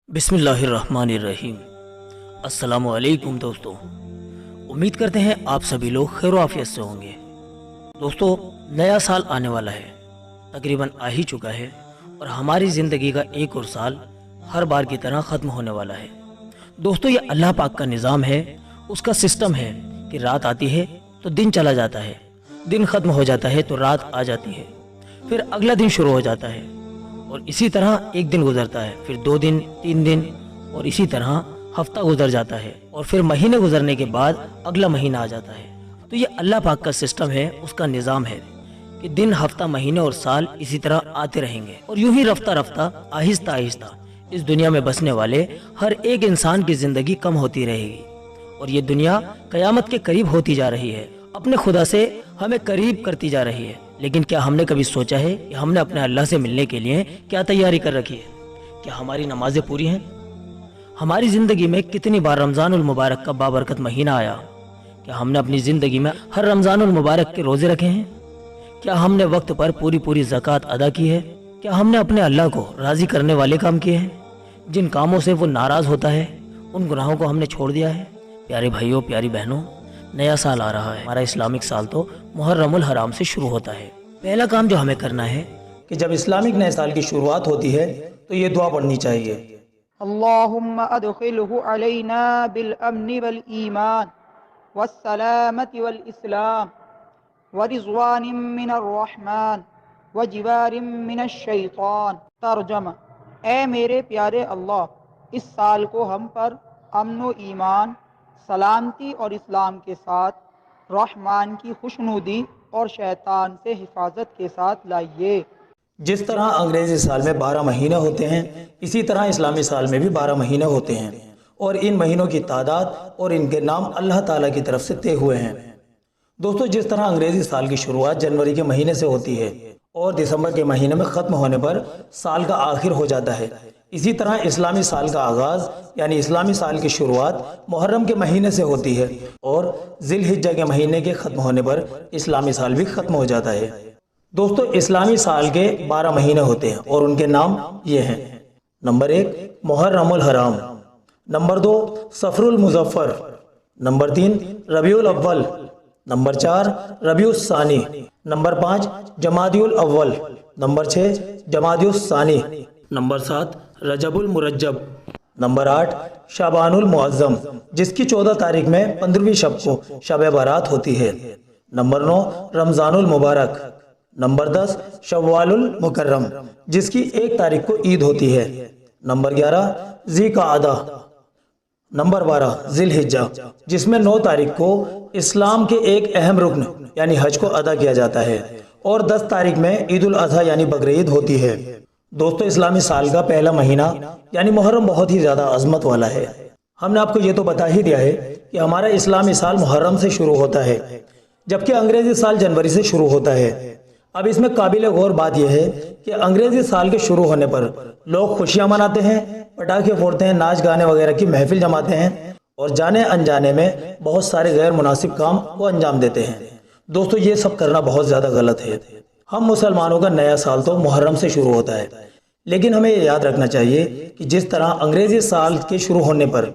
बिस्मिल्लाहिर्रहमानिर्रहीम। अस्सलामु अलैकुम दोस्तों, उम्मीद करते हैं आप सभी लोग खैर व आफियत से होंगे। दोस्तों, नया साल आने वाला है, तकरीबन आ ही चुका है और हमारी ज़िंदगी का एक और साल हर बार की तरह ख़त्म होने वाला है। दोस्तों, ये अल्लाह पाक का निज़ाम है, उसका सिस्टम है कि रात आती है तो दिन चला जाता है, दिन ख़त्म हो जाता है तो रात आ जाती है, फिर अगला दिन शुरू हो जाता है और इसी तरह एक दिन गुजरता है, फिर 2 दिन, 3 दिन और इसी तरह हफ्ता गुजर जाता है और फिर महीने गुजरने के बाद अगला महीना आ जाता है। तो ये अल्लाह पाक का सिस्टम है, उसका निज़ाम है कि दिन, हफ्ता, महीने और साल इसी तरह आते रहेंगे और यूं ही रफ्ता रफ्ता आहिस्ता आहिस्ता इस दुनिया में बसने वाले हर एक इंसान की जिंदगी कम होती रहेगी और ये दुनिया कयामत के करीब होती जा रही है, अपने खुदा से हमें करीब करती जा रही है। लेकिन क्या हमने कभी सोचा है कि हमने अपने अल्लाह से मिलने के लिए क्या तैयारी कर रखी है? क्या हमारी नमाजें पूरी हैं? हमारी ज़िंदगी में कितनी बार रमज़ानुल मुबारक का बाबरकत महीना आया? क्या हमने अपनी ज़िंदगी में हर रमज़ानुल मुबारक के रोज़े रखे हैं? क्या हमने वक्त पर पूरी ज़कात अदा की है? क्या हमने अपने अल्लाह को राज़ी करने वाले काम किए हैं? जिन कामों से वो नाराज़ होता है उन गुनाहों को हमने छोड़ दिया है? प्यारे भाइयों, प्यारी बहनों, नया साल आ रहा है। हमारा इस्लामिक साल तो मुहर्रमुल हराम से शुरू होता है। पहला काम जो हमें करना है कि जब इस्लामिक नए साल की शुरुआत होती है तो ये दुआ पढ़नी चाहिए। अल्लाहुम्मा अदखिलहु अलैना बिल अम्नि वल ईमान वस्सलामति वल इस्लाम व रिज़वानिम मिनर रहमान व जिवारिम मिनश शैतान। तर्जमा: ए मेरे प्यारे अल्लाह, इस साल को हम पर अमन व ईमान, सलामती और इस्लाम के साथ, रहमान की खुशनुदी और शैतान से हिफाजत के साथ लाइए। जिस तरह अंग्रेजी साल में 12 महीने होते हैं, इसी तरह इस्लामी साल में भी 12 महीने होते हैं और इन महीनों की तादाद और इनके नाम अल्लाह ताला की तरफ से तय हुए हैं। दोस्तों, जिस तरह अंग्रेजी साल की शुरुआत जनवरी के महीने से होती है और दिसंबर के महीने में ख़त्म होने पर साल का आखिर हो जाता है, इसी तरह इस्लामी साल का आगाज़ यानी इस्लामी साल की शुरुआत मुहर्रम के महीने से होती है और जिलहिज्जा के महीने के ख़त्म होने पर इस्लामी साल भी ख़त्म हो जाता है। दोस्तों, इस्लामी साल के 12 महीने होते हैं और उनके नाम ये हैं। नंबर 1 मुहर्रमुल हराम, नंबर 2 सफरुल मुज़फ़्फ़र, नंबर 3 रबीउल अव्वल, नंबर 4 रबीउल सानी, नंबर 5 जमादियुल अव्वल, नंबर 6 जमादियुल सानी, नंबर 7 रजबुल मुरज्जब, नंबर 8 शाबानुल मुअज़्ज़म जिसकी 14 तारीख में 15वीं शब को शब बारात होती है, नंबर 9 रमज़ानुल मुबारक, नंबर 10 शव्वालुल मुकर्रम जिसकी 1 तारीख को ईद होती है, नंबर 11 ज़िलक़अदा, नंबर 12 जिलहिज्जा जिसमें 9 तारीख को इस्लाम के एक अहम रुकन यानी हज को अदा किया जाता है और 10 तारीख में ईद उल अज़हा यानी बकरीद होती है। दोस्तों, इस्लामी साल का पहला महीना यानी मुहर्रम बहुत ही ज़्यादा अजमत वाला है। हमने आपको ये तो बता ही दिया है कि हमारा इस्लामी साल मुहर्रम से शुरू होता है जबकि अंग्रेजी साल जनवरी से शुरू होता है। अब इसमें काबिल गौर बात यह है कि अंग्रेजी साल के शुरू होने पर लोग खुशियां मनाते हैं, पटाखे फोड़ते हैं, नाच गाने वगैरह की महफिल जमाते हैं और जाने अनजाने में बहुत सारे गैर मुनासिब काम को अंजाम देते हैं। दोस्तों, ये सब करना बहुत ज़्यादा गलत है। हम मुसलमानों का नया साल तो मुहर्रम से शुरू होता है, लेकिन हमें ये याद रखना चाहिए कि जिस तरह अंग्रेजी साल के शुरू होने पर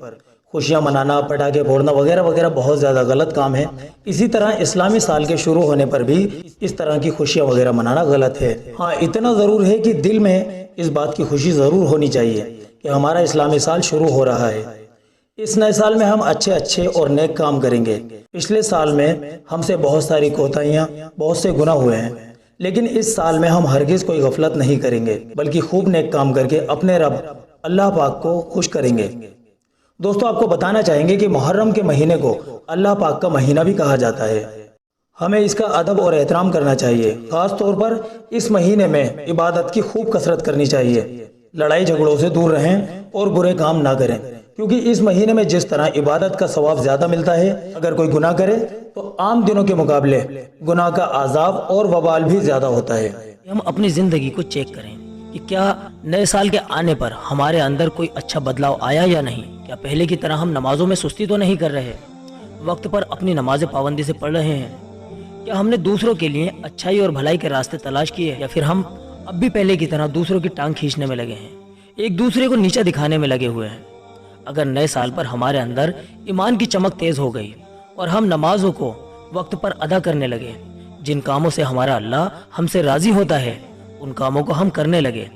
खुशियां मनाना, पटाखे फोड़ना वगैरह वगैरह बहुत ज़्यादा गलत काम है, इसी तरह इस्लामी साल के शुरू होने पर भी इस तरह की खुशियां वगैरह मनाना गलत है। हाँ, इतना ज़रूर है कि दिल में इस बात की खुशी ज़रूर होनी चाहिए कि हमारा इस्लामी साल शुरू हो रहा है। इस नए साल में हम अच्छे और नेक काम करेंगे। पिछले साल में हमसे बहुत सारी कोताहियाँ, बहुत से गुनाह हुए हैं, लेकिन इस साल में हम हरगिज़ कोई गफलत नहीं करेंगे बल्कि खूब नेक काम करके अपने रब अल्लाह पाक को खुश करेंगे। दोस्तों, आपको बताना चाहेंगे कि मुहर्रम के महीने को अल्लाह पाक का महीना भी कहा जाता है। हमें इसका अदब और एहतराम करना चाहिए। खास तौर पर इस महीने में इबादत की खूब कसरत करनी चाहिए। लड़ाई झगड़ों से दूर रहें और बुरे काम ना करें, क्योंकि इस महीने में जिस तरह इबादत का सवाब ज़्यादा मिलता है, अगर कोई गुनाह करे तो आम दिनों के मुकाबले गुनाह का आज़ाब और वबाल भी ज़्यादा होता है। हम अपनी ज़िंदगी को चेक करें कि क्या नए साल के आने पर हमारे अंदर कोई अच्छा बदलाव आया या नहीं। क्या पहले की तरह हम नमाजों में सुस्ती तो नहीं कर रहे, वक्त पर अपनी नमाजें पाबंदी से पढ़ रहे हैं? क्या हमने दूसरों के लिए अच्छाई और भलाई के रास्ते तलाश किए या फिर हम अब भी पहले की तरह दूसरों की टांग खींचने में लगे हैं? एक दूसरे को नीचा दिखाने में लगे हुए हैं। अगर नए साल पर हमारे अंदर ईमान की चमक तेज हो गई और हम नमाजों को वक्त पर अदा करने लगे, जिन कामों से हमारा अल्लाह हमसे राजी होता है उन कामों को हम करने लगे,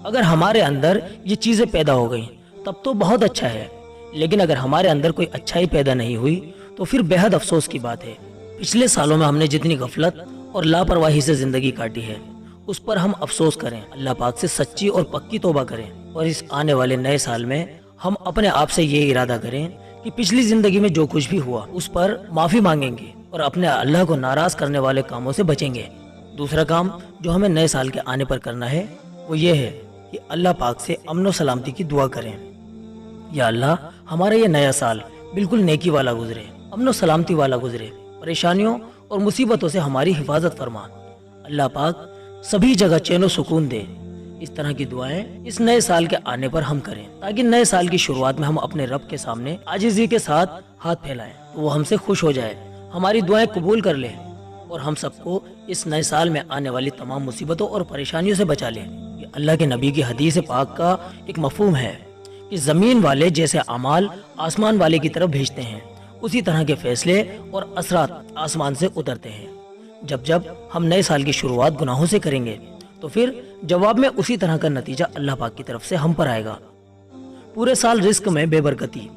अगर हमारे अंदर ये चीजें पैदा हो गई तब तो बहुत अच्छा है। लेकिन अगर हमारे अंदर कोई अच्छाई पैदा नहीं हुई तो फिर बेहद अफसोस की बात है। पिछले सालों में हमने जितनी गफलत और लापरवाही से जिंदगी काटी है उस पर हम अफसोस करें, अल्लाह पाक से सच्ची और पक्की तौबा करें और इस आने वाले नए साल में हम अपने आप से ये इरादा करें कि पिछली जिंदगी में जो कुछ भी हुआ उस पर माफी मांगेंगे और अपने अल्लाह को नाराज करने वाले कामों से बचेंगे। दूसरा काम जो हमें नए साल के आने पर करना है वो ये है कि अल्लाह पाक से अमन और सलामती की दुआ करें। या अल्लाह, हमारा ये नया साल बिल्कुल नेकी वाला गुजरे, अमन और सलामती वाला गुजरे, परेशानियों और मुसीबतों से हमारी हिफाजत फरमा। अल्लाह पाक सभी जगह चैन और सुकून दे। इस तरह की दुआएं इस नए साल के आने पर हम करें ताकि नए साल की शुरुआत में हम अपने रब के सामने आजिज़ी के साथ हाथ फैलाएं तो वो हमसे खुश हो जाए, हमारी दुआएं कबूल कर ले और हम सबको इस नए साल में आने वाली तमाम मुसीबतों और परेशानियों से बचा ले। ये अल्लाह के नबी की हदीस पाक का एक मफहूम है कि जमीन वाले जैसे अमाल आसमान वाले की तरफ भेजते हैं, उसी तरह के फैसले और असरात आसमान से उतरते हैं। जब जब हम नए साल की शुरुआत गुनाहों से करेंगे तो फिर जवाब में उसी तरह का नतीजा अल्लाह पाक की तरफ से हम पर आएगा। पूरे साल रिस्क में बेबरकती,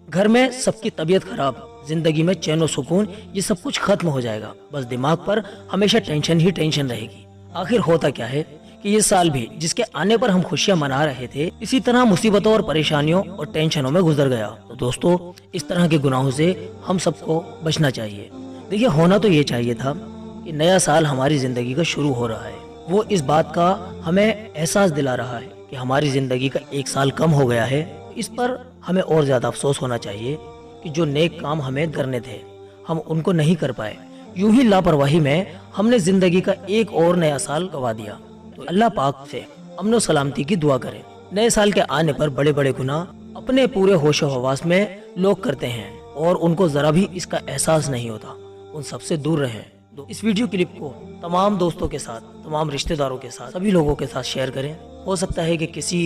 घर में सबकी तबीयत खराब, जिंदगी में चैन और सुकून, ये सब कुछ खत्म हो जाएगा। बस दिमाग पर हमेशा टेंशन ही टेंशन रहेगी। आखिर होता क्या है कि ये साल भी जिसके आने पर हम खुशियां मना रहे थे इसी तरह मुसीबतों और परेशानियों और टेंशनों में गुजर गया। तो दोस्तों, इस तरह के गुनाहों से हम सबको बचना चाहिए। देखिए, होना तो ये चाहिए था कि नया साल हमारी जिंदगी का शुरू हो रहा है, वो इस बात का हमें एहसास दिला रहा है कि हमारी जिंदगी का एक साल कम हो गया है। इस पर हमें और ज्यादा अफसोस होना चाहिए कि जो नेक काम हमें करने थे हम उनको नहीं कर पाए। यूं ही लापरवाही में हमने जिंदगी का एक और नया साल गवा दिया। तो अल्लाह पाक से अमन और सलामती की दुआ करें। नए साल के आने पर बड़े बड़े गुनाह अपने पूरे होश और हवास में लोग करते हैं और उनको जरा भी इसका एहसास नहीं होता। उन सबसे दूर रहें। तो इस वीडियो क्लिप को तमाम दोस्तों के साथ, तमाम रिश्तेदारों के साथ, सभी लोगों के साथ शेयर करें। हो सकता है कि किसी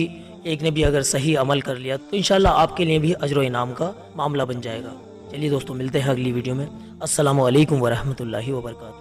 एक ने भी अगर सही अमल कर लिया तो इंशाल्लाह आपके लिए भी अजर व इनाम का मामला बन जाएगा। चलिए दोस्तों, मिलते हैं अगली वीडियो में। अस्सलामु अलैकुम वरहमतुल्लाहि वबरकातुहू।